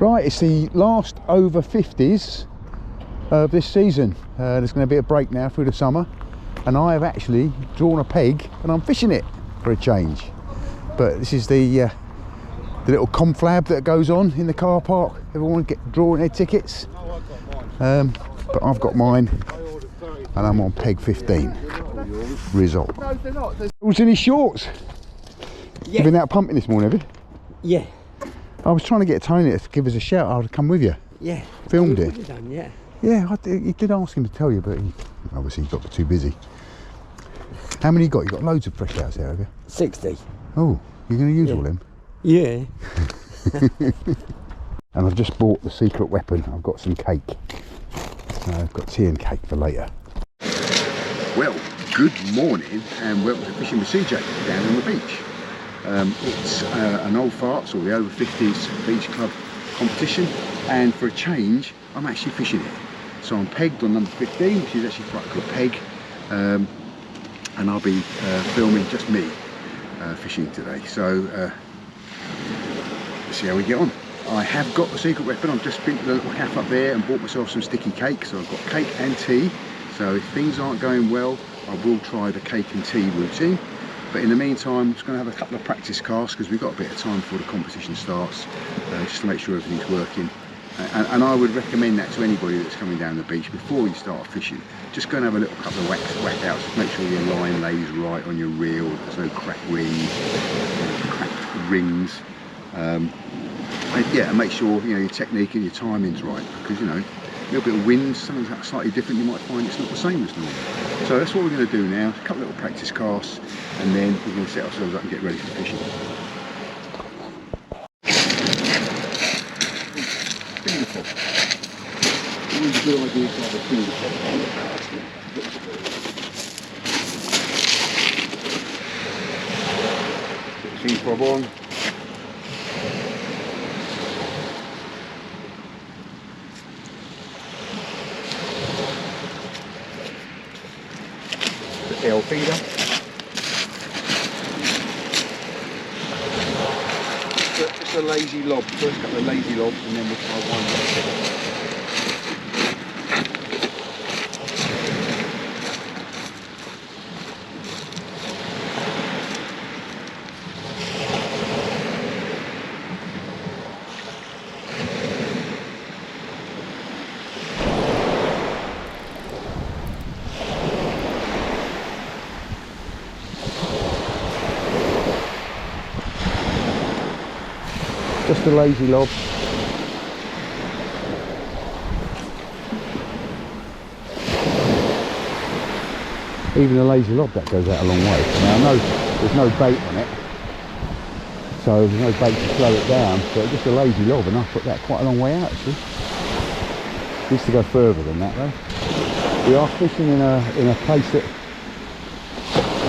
Right, it's the last over 50s of this season. There's going to be a break now through the summer, and I have actually drawn a peg and I'm fishing it for a change. But this is the little conflab that goes on in the car park. Everyone drawing their tickets. But I've got mine and I'm on peg 15. Result. No, they're not. Who's in his shorts? Yeah. You've been out pumping this morning, have you? Yeah. I was trying to get Tony to give us a shout. I'd come with you. Yeah. Filmed it. Done, yeah. Yeah, he did ask him to tell you, but obviously he got too busy. How many you got? You got loads of fresh outs there, have you? 60. Oh, you're going to use all them? Yeah. And I've just bought the secret weapon. I've got some cake. I've got tea and cake for later. Well, good morning and welcome to Fishing with CJ down on the beach. It's an Old Farts, or the over 50s beach club competition, and for a change I'm actually fishing it. So I'm pegged on number 15, which is actually quite a good peg, and I'll be filming just me fishing today. So let's see how we get on. I have got the secret weapon. I've just been to the little cafe up there and bought myself some sticky cake. So I've got cake and tea. So if things aren't going well, I will try the cake and tea routine. But in the meantime, I'm just going to have a couple of practice casts because we've got a bit of time before the competition starts, just to make sure everything's working. And I would recommend that to anybody that's coming down the beach before you start fishing. Just go and have a little couple of whack outs. Just make sure your line lays right on your reel. There's no cracked rings. And make sure your technique and your timing's right, because a little bit of wind, something that's slightly different, you might find it's not the same as normal. So that's what we're going to do now. A couple of little practice casts, and then we're going to set ourselves up and get ready for fishing. Beautiful. Always a good idea to have a beautiful. Put the seam prob on. L feeder. Just a lazy lob. First couple of lazy lobs, and then we'll try one. Just a lazy lob. Even a lazy lob, that goes out a long way. Now I know there's no bait on it, so there's no bait to slow it down, but just a lazy lob, and I put that quite a long way out actually. Needs to go further than that though. We are fishing in a place that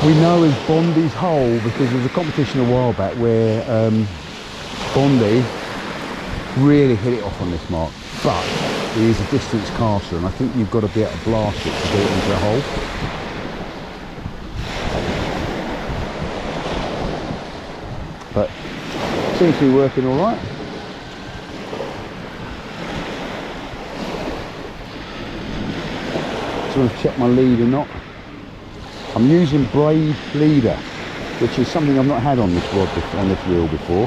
we know is Bondi's Hole, because there was a competition a while back where Bondi really hit it off on this mark, but he is a distance caster, and I think you've got to be able to blast it to get it into the hole. But seems to be working all right. Just want to check my leader knot. I'm using braid leader, which is something I've not had on this rod on this reel before.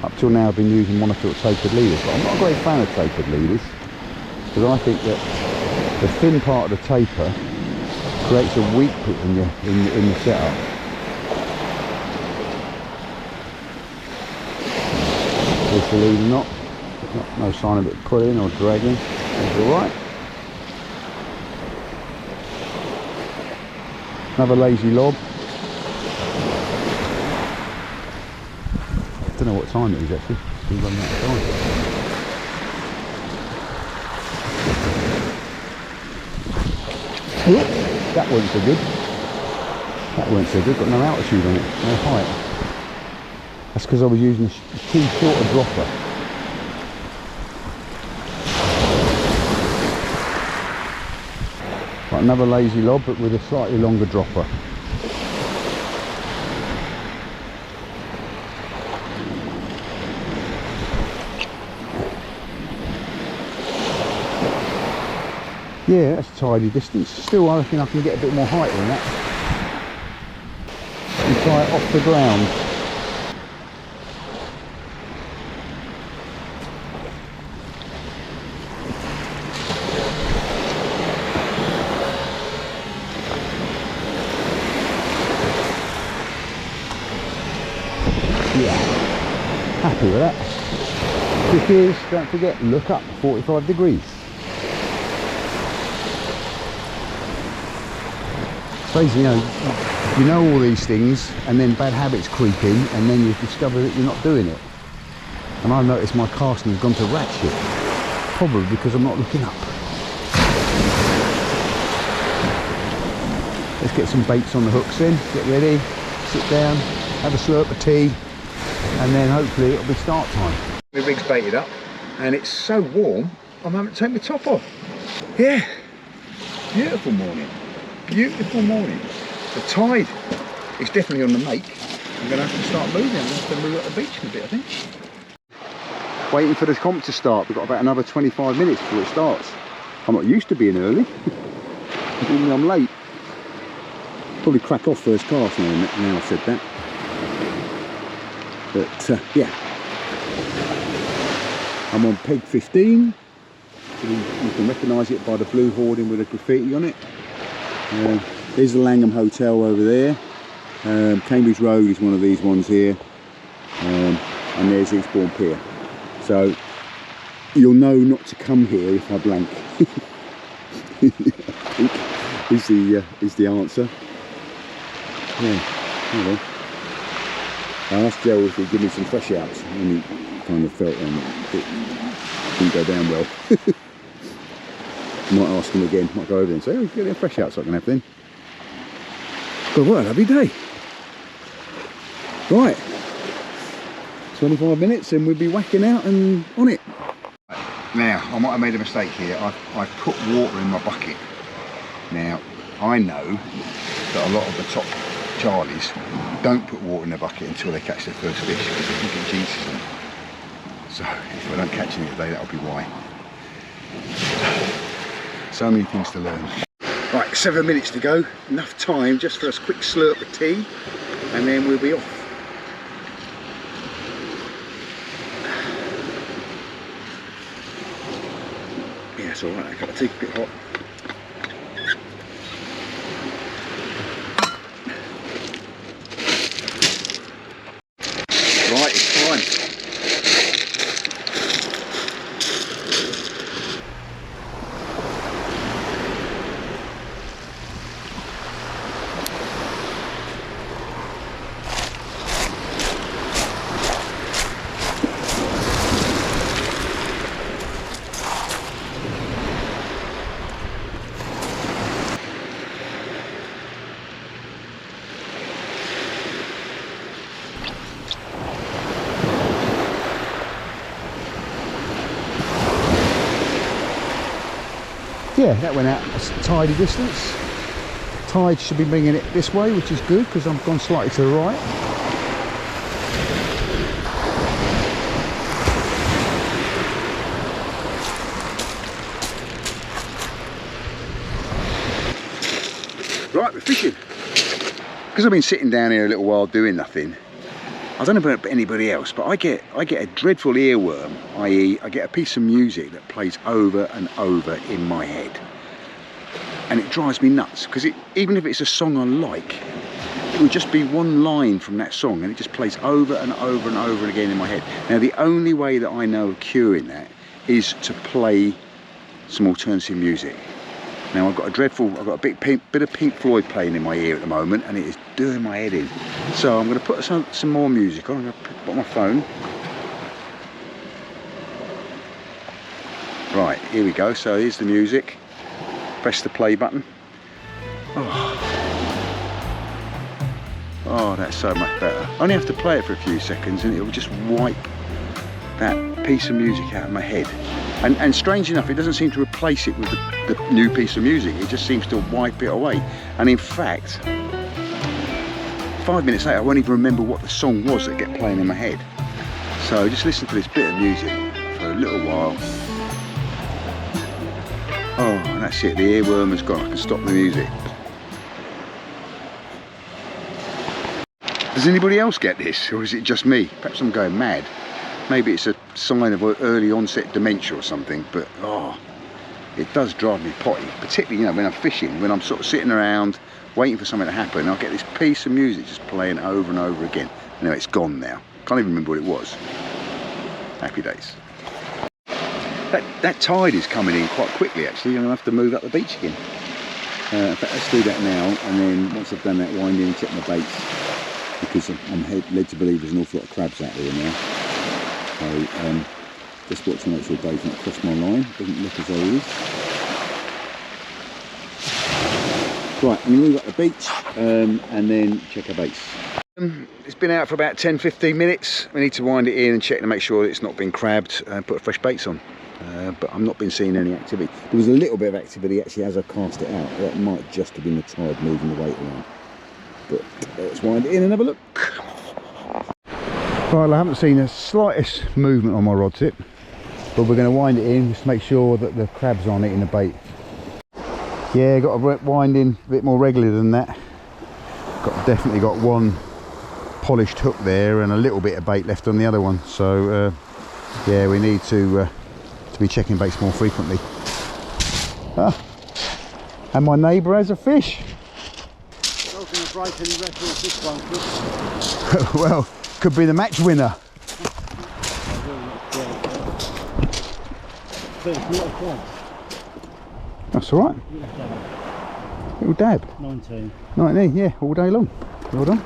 Up till now I've been using monofill tapered leaders, but I'm not a great fan of tapered leaders, because I think that the thin part of the taper creates a weak hook in the setup. Here's the leader knot. No sign of it pulling or dragging. That's alright. Another lazy lob. I don't know what time it is actually. We're running out of time. That wasn't so good. That wasn't so good. Got no altitude on it, no height. That's because I was using a too short a dropper. Right, another lazy lob, but with a slightly longer dropper. Yeah, that's a tidy distance. Still, I reckon I can get a bit more height than that. And try it off the ground. Yeah, happy with that. Because, don't forget, look up, 45 degrees. Basically, you know all these things, and then bad habits creep in, and then you discover that you're not doing it. And I've noticed my casting has gone to ratchet, probably because I'm not looking up. Let's get some baits on the hooks in, get ready, sit down, have a slurp of tea, and then hopefully it'll be start time. The rig's baited up, and it's so warm, I'm having to take my top off. Yeah, beautiful morning. Beautiful morning. The tide is definitely on the make. I'm going to have to start moving. I'm going to have to move at the beach in a bit, I think. Waiting for the comp to start. We've got about another 25 minutes before it starts. I'm not used to being early. Even though I'm late. Probably crack off first cast now I've said that. But yeah. I'm on peg 15. So you can recognise it by the blue hoarding with a graffiti on it. There's the Langham Hotel over there. Cambridge Road is one of these ones here, and there's Eastbourne Pier. So you'll know not to come here if I blank. I think is the answer. Yeah, okay. I asked Joe if he'd give me some fresh outs, and he kind of felt it didn't go down well. Might ask him again, might go over there and say, oh, get them fresh out so I can have them. But what a lovely day. Right, 25 minutes and we'll be whacking out and on it. Now, I might have made a mistake here. I've put water in my bucket. Now, I know that a lot of the top Charlies don't put water in their bucket until they catch their first fish because they think it jinxes them. So, if I don't catch any today, that'll be why. So many things to learn. Right, 7 minutes to go. Enough time just for a quick slurp of tea, and then we'll be off. Yeah, it's alright, a cup of tea, a bit hot. Right, it's time. Yeah, that went out a tidy distance. Tide should be bringing it this way, which is good because I've gone slightly to the right. Right, we're fishing. Because I've been sitting down here a little while doing nothing, I don't know about anybody else, but I get a dreadful earworm, i.e. I get a piece of music that plays over and over in my head. And it drives me nuts, because even if it's a song I like, it will just be one line from that song and it just plays over and over and over again in my head. Now the only way that I know of curing that is to play some alternative music. Now I've got a bit of Pink Floyd playing in my ear at the moment, and it is doing my head in. So I'm going to put some more music on. I'm going to put my phone. Right, here we go. So here's the music. Press the play button. Oh, that's so much better. I only have to play it for a few seconds and it will just wipe that piece of music out of my head. And strange enough, it doesn't seem to replace it with the new piece of music. It just seems to wipe it away. And in fact, 5 minutes later, I won't even remember what the song was that kept playing in my head. So just listen to this bit of music for a little while. Oh, and that's it, the earworm has gone. I can stop the music. Does anybody else get this, or is it just me? Perhaps I'm going mad. Maybe it's a sign of early onset dementia or something, but oh, it does drive me potty, particularly, you know, when I'm fishing, when I'm sort of sitting around waiting for something to happen. I'll get this piece of music just playing over and over again. Anyway, it's gone now. Can't even remember what it was. Happy days. That tide is coming in quite quickly, actually. I'm going to have to move up the beach again. In fact, let's do that now, and then once I've done that, wind in and check my baits, because I'm led to believe there's an awful lot of crabs out here now. So just watch to make sure Dave's not crossed my line. Doesn't look as though he is. Right, I'm going to move up the beach and then check our baits. It's been out for about 10-15 minutes. We need to wind it in and check to make sure that it's not been crabbed and put fresh baits on. But I've not been seeing any activity. There was a little bit of activity actually as I cast it out. That might just have been the tide moving the weight around. But let's wind it in and have a look. Right, I haven't seen the slightest movement on my rod tip, but we're going to wind it in just to make sure that the crab's on it in the bait. Yeah, got to wind in a bit more regularly than that. Definitely got one polished hook there and a little bit of bait left on the other one. So yeah, we need to be checking baits more frequently. Ah, and my neighbour has a fish. Not going to break any records this one, Chris. Well, could be the match winner. That's all right. Little dab. 19. 19, yeah, all day long. Well done.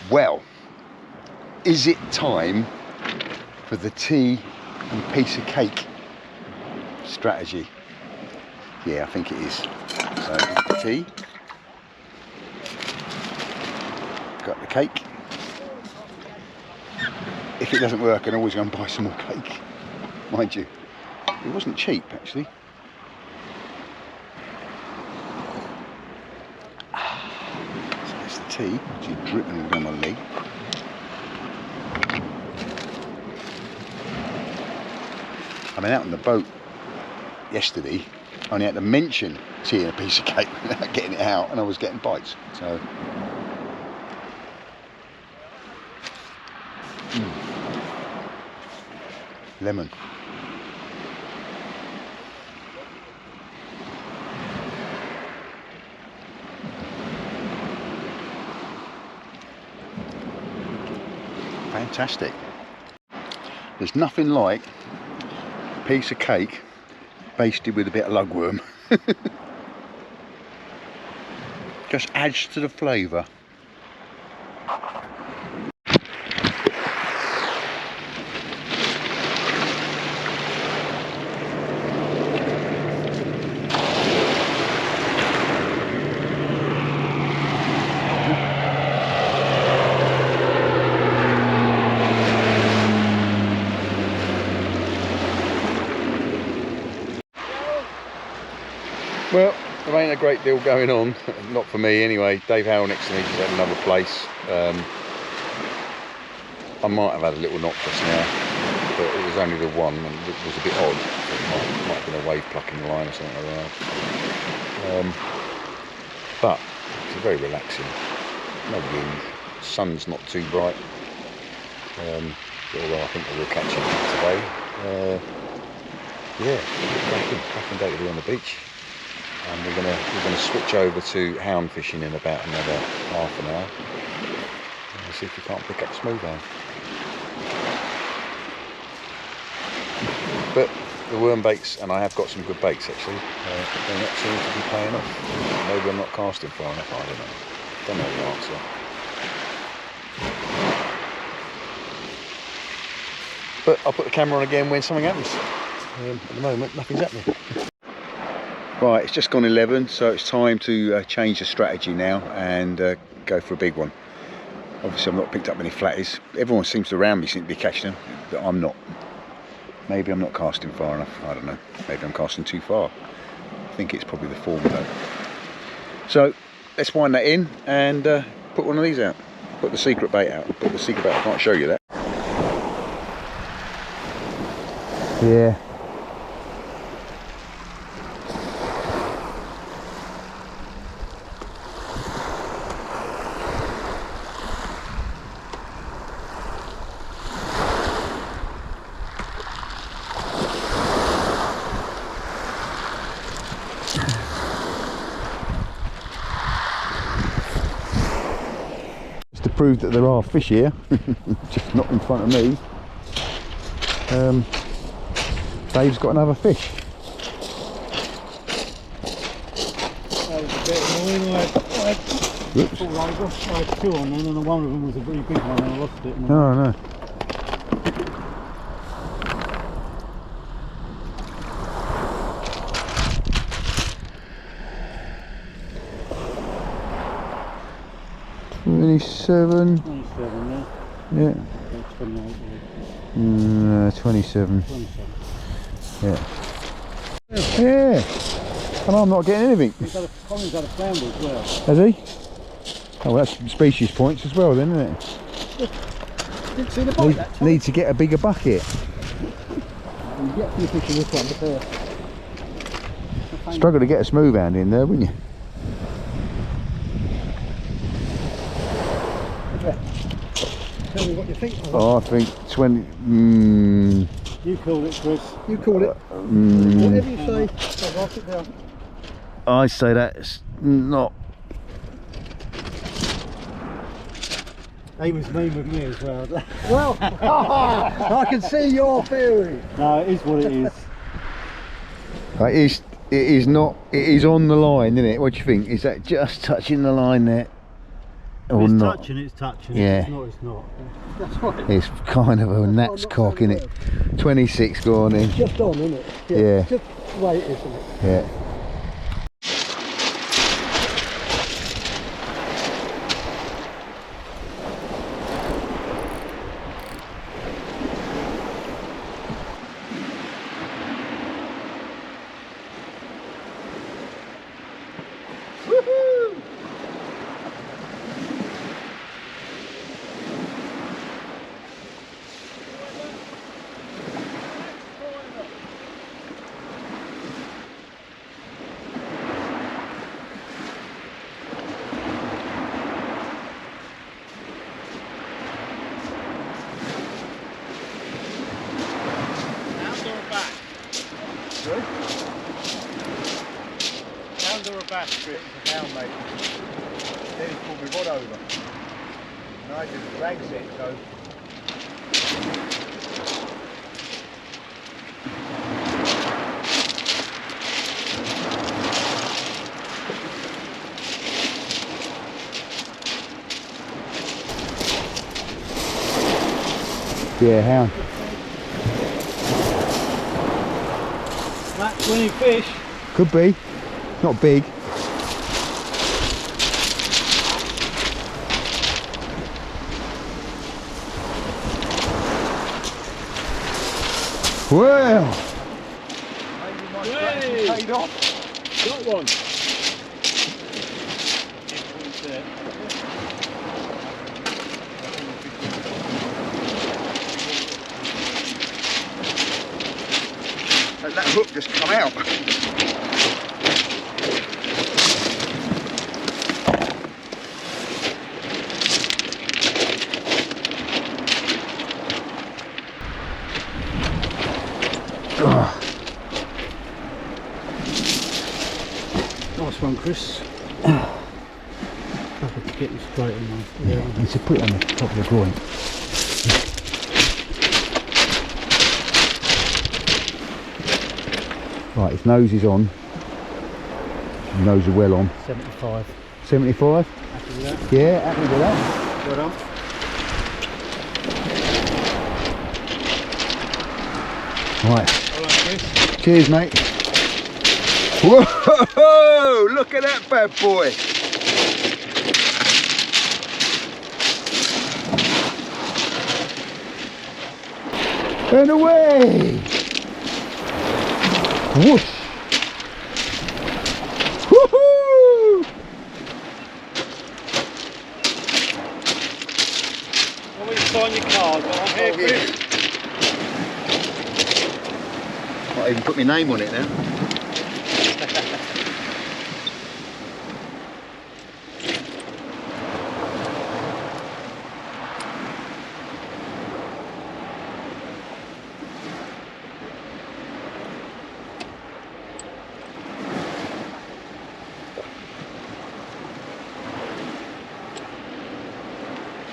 Well, is it time for the tea and piece of cake strategy? Yeah, I think it is. So, tea, got the cake. If it doesn't work, I can always go and buy some more cake. Mind you, it wasn't cheap actually. Tea, which is dripping down my leg. I mean, out on the boat yesterday, I only had to mention tea and a piece of cake without getting it out, and I was getting bites. So, lemon. Fantastic. There's nothing like a piece of cake basted with a bit of lugworm. Just adds to the flavour. Well, there ain't a great deal going on, not for me anyway. Dave Howell next to me is at another place. I might have had a little knock just now, but it was only the one and it was a bit odd. It might have been a wave plucking line or something like that. But it's very relaxing. No wind, sun's not too bright. Although I think we'll catch it today. Yeah, cracking day to be on the beach. And we're gonna switch over to hound fishing in about another half an hour. Let's see if we can't pick up smooth hand. But the worm baits, and I have got some good baits actually, they're not seeming to be paying off. Maybe I'm not casting far enough, I don't know. Don't know the answer. But I'll put the camera on again when something happens. At the moment, nothing's happening. Right, it's just gone 11, so it's time to change the strategy now and go for a big one. Obviously, I've not picked up any flatties. Everyone seems to around me seem to be catching them, but I'm not. Maybe I'm not casting far enough, I don't know. Maybe I'm casting too far. I think it's probably the former though. So, let's wind that in and put one of these out. Put the secret bait out. Put the secret bait, I can't show you that. Yeah. To prove that there are fish here, just not in front of me. Dave's got another fish. That was a bit annoying. I had two on then, and one of them was a really big one, and I lost it. Oh no. $27, 27, yeah. 27. 27. Yeah. Yeah. And I'm not getting anything. Colin's had a flounder as well. Has he? Oh, well, that's species points as well then, isn't it? Didn't see the bite that time. Need to get a bigger bucket. You get a few fish in this one, but Struggle to get a smooth hand in there, wouldn't you? tell me what you think of it. Oh, I think 20. You called it, Chris. You called it. Whatever you say, I'll write it down. I say that's not. He was mean with me as well. Well, I can see your theory. No, it is what it is. It is not. It is on the line, isn't it? What do you think? Is that just touching the line there, or It's not? touching. It's touching. Yeah. It's not. It's not. That's right. It's kind of a gnat's cock, isn't it? 26 gone in. Just on, isn't it? Yeah. Just the way it is, isn't it? Yeah. Hound or a bass, Chris? It's a hound, mate. Then he pulled my rod over. And I just drags it, so. Yeah, hound. That's winning fish. Could be. Not big. Well. Hey! Paid off. Got one. That hook just come out. Nice one, Chris. getting straight on now. Yeah, need to put it on the top of the groin. Right, his nose is on. His nose is well on. 75. 75? Happy with that? Yeah, happy with that. Well done. Right. All right, Chris. Cheers, mate. Whoa! Look at that bad boy. And away! Whoosh! Woohoo! Want me to sign your card? I'm here, Chris. Might even put my name on it now.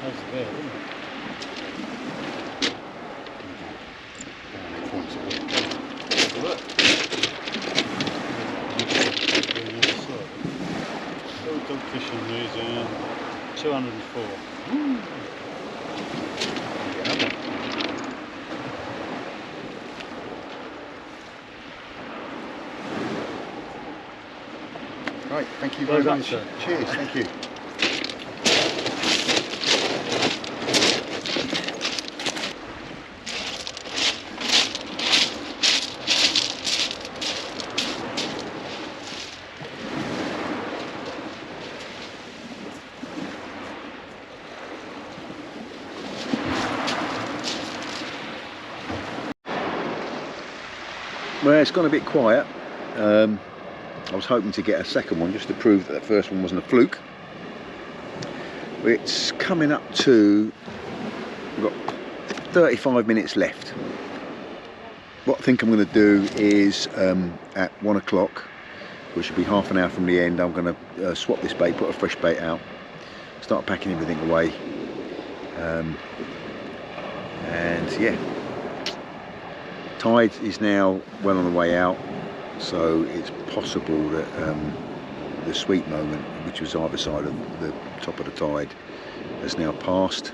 That's there, isn't it? Look. Little dog fishing news, 204. Right, thank you very Well done, much. sir. Cheers, thank you. Well, it's gone a bit quiet. I was hoping to get a second one just to prove that the first one wasn't a fluke. It's coming up to, we've got 35 minutes left. What I think I'm going to do is at 1 o'clock, which will be half an hour from the end, I'm going to swap this bait, put a fresh bait out, start packing everything away, and yeah, tide is now well on the way out, so it's possible that the sweet moment, which was either side of the top of the tide, has now passed.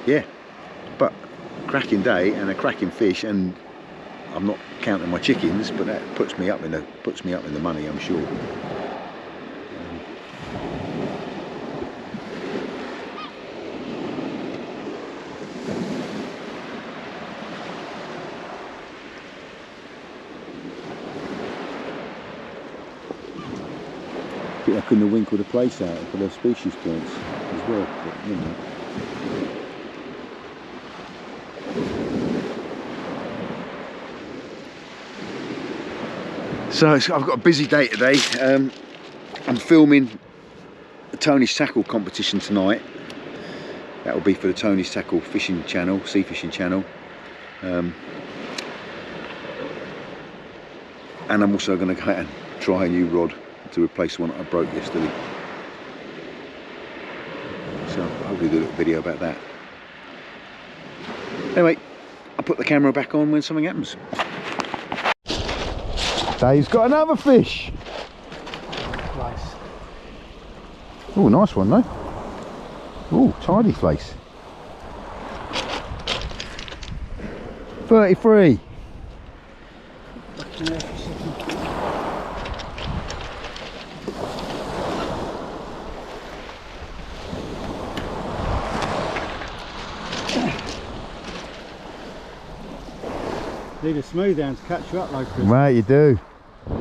Yeah, but cracking day and a cracking fish, and I'm not counting my chickens, but that puts me up in the money, I'm sure. I couldn't have winkled the place out for the species points as well, but you know. So I've got a busy day today. I'm filming the Tony's Tackle competition tonight. That will be for the Tony's Tackle fishing channel, sea fishing channel. And I'm also going to go out and try a new rod to replace the one that I broke yesterday. So I'll hopefully do a little video about that. Anyway, I'll put the camera back on when something happens. Dave's got another fish. Nice. Oh, nice one though. Oh, tidy face. 33. Need a smooth down to catch you up though, Chris. Right, you do. 4.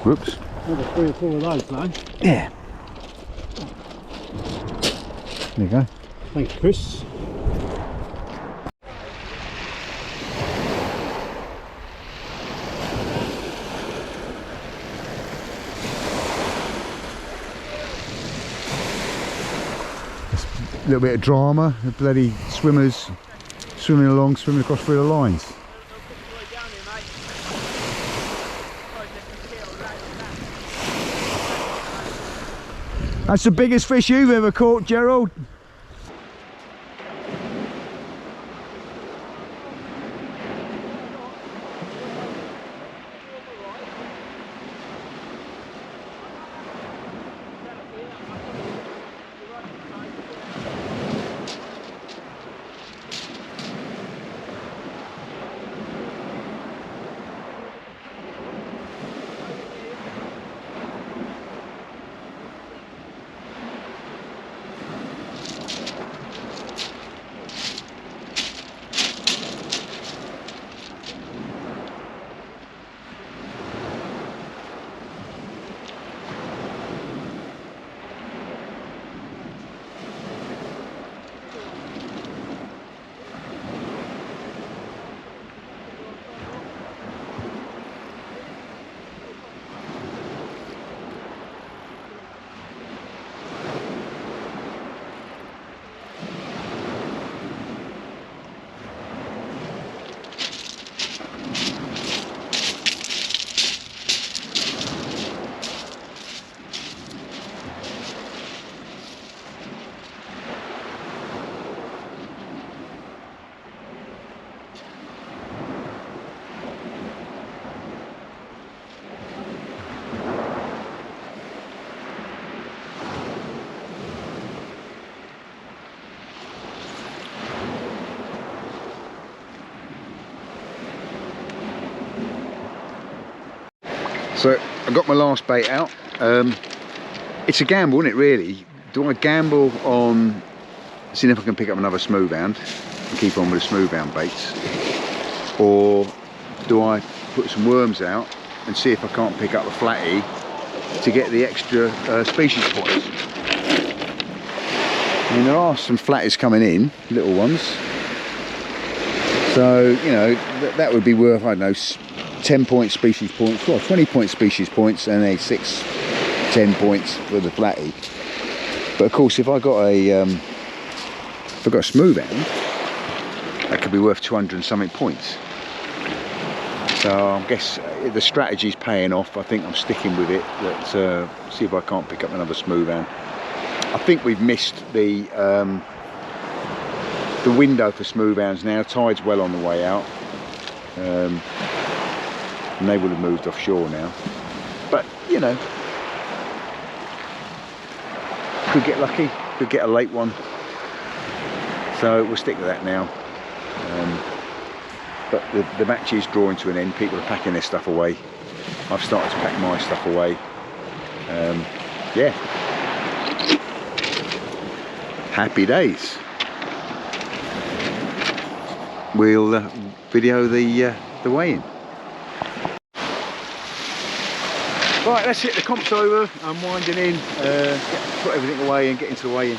Whoops. Another 3 or 4 of those, though. Yeah. There you go. Thank you, Chris. little bit of drama. The bloody swimmers swimming along, swimming across through the lines. That's the biggest fish you've ever caught, Gerald. So I got my last bait out. It's a gamble, isn't it, really? Do I gamble on seeing if I can pick up another smoothhound and keep on with the smoothhound baits, or do I put some worms out and see if I can't pick up a flatty to get the extra species points? I mean, there are some flatties coming in, little ones, so you know that would be worth, I don't know, 10-point species points, well, 20-point species points, and a 6-10 points for the flatty. But of course, if I got a smoothhound, that could be worth 200 and something points. So I guess the strategy's paying off. I think I'm sticking with it. That see if I can't pick up another smoothhound. I think we've missed the window for smoothhounds now. Tide's well on the way out. And they would have moved offshore now, but you know, could get lucky, could get a late one, so we'll stick with that now. But the match is drawing to an end. People are packing their stuff away. I've started to pack my stuff away. Yeah, happy days. We'll video the weigh-in. Right, that's it, the comp's over. I'm winding in, put everything away and get into the weigh-in.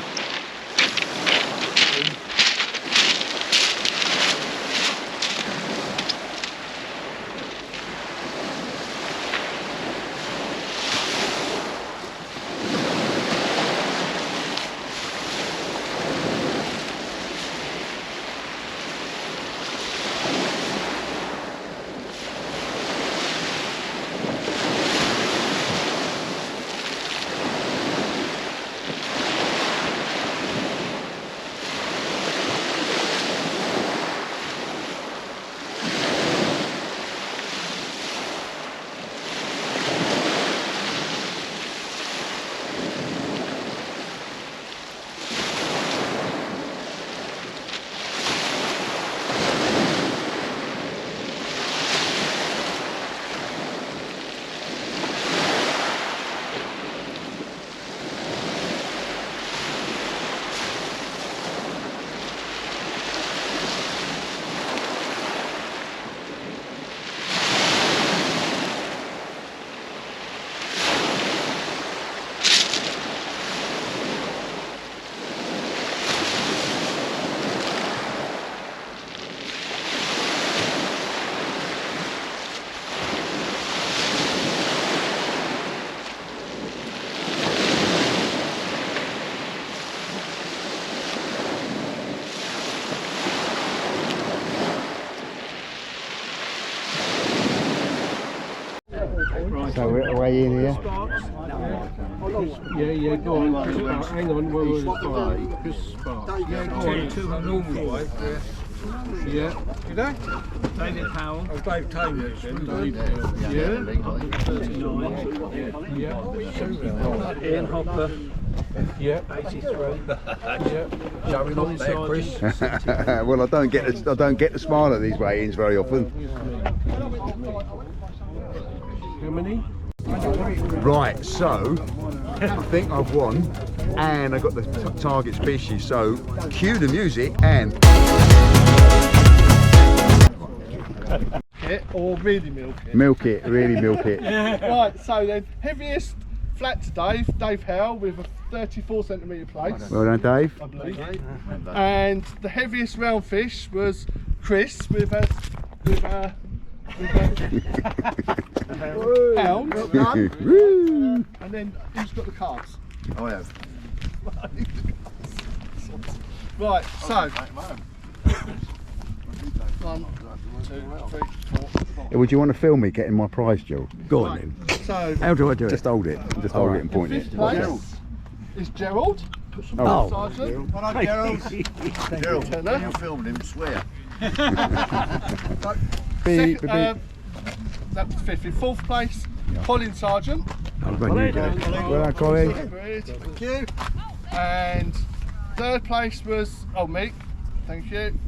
So we're away in here. Yeah, go on. Hang on, Chris Sparks. Yeah, go on. 2 normal way. Yeah. You know? David Howell. Oh, Dave Taylor. Dave Howell. Yeah. 39. Yeah. Ian Hopper. Yeah. 83. Yeah. Colin Sargent. Well, I don't get the smile at these weigh-ins very often. How many? Right, so I think I've won, and I got the target species. So cue the music and. Or really milk it. Milk it, really milk it. Right, so then heaviest flat to Dave Howell with a 34 centimetre place, Well done, Dave. I believe. And the heaviest round fish was Chris with a pound. Woo. And then who's got the cards? I have. Right, so 1, 2, 3, 4. Would you want to film me getting my prize, Joe? Go on then. So How do I do it? Just hold it. Just hold it and point it. fifth place is Gerald. Oh. Sergeant. Hello, Gerald. Gerald, Turner. you filmed him, swear. Beep, Second, that was fifth. In fourth place, Colin Sargent. Well done, Colin. Thank you. And third place was Mick. Thank you.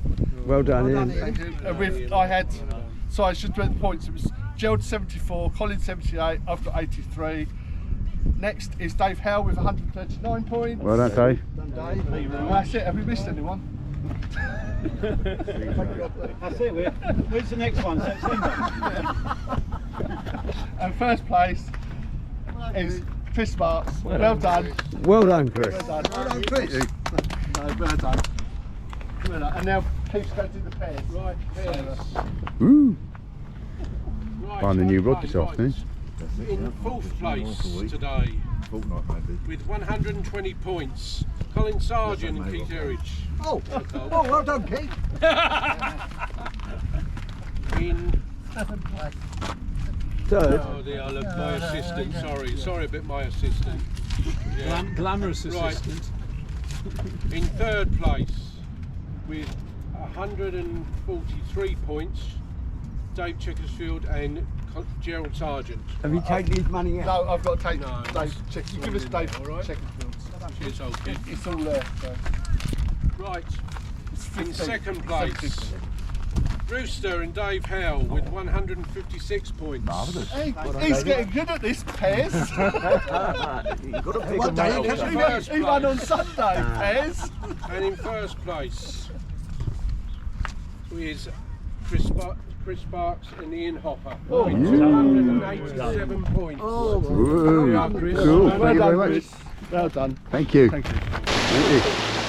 Well done, Ian. Thank you. I had, sorry, I should do the points. It was Gerald 74, Colin 78. I've got 83. Next is Dave Howell with 139 points. Well done, Dave. That's it. Have we missed anyone? That's it. Where's the next one? September. And first place is Chris Sparks. Well done. Well done, Chris. Well done. No, well done. Well done. And now Keith's going to do the pairs. Right, pairs. Woo. Right, Find the new rod right, this right. afternoon. In fourth place today, Fortnight, maybe. with 120 points, Colin Sargent and Keith Erridge. Oh, well done, Keith. In Third. oh dear, look, my assistant. Sorry about my assistant. Yeah. Glamorous Right. assistant. In third place, with 143 points, Dave Checkersfield and Gerald Sargent. Have you taken his money out? No, I've got to take No, Dave. Check. You give us all in Dave there, all right? Checkerfield's. Cheers, old kid. It's all there. So. Right, It's in 15, second place, 17. Rooster and Dave Howell with 156 points. Hey, he's getting good at this, Pez. One day you catch me. He won on Sunday, Pez. And in first place is Chris Sparks and Ian Hopper with 287 points. Woo. Chris. Cool. Well Thank you very done, much. Chris. Well done. Thank you. Thank you. Thank you.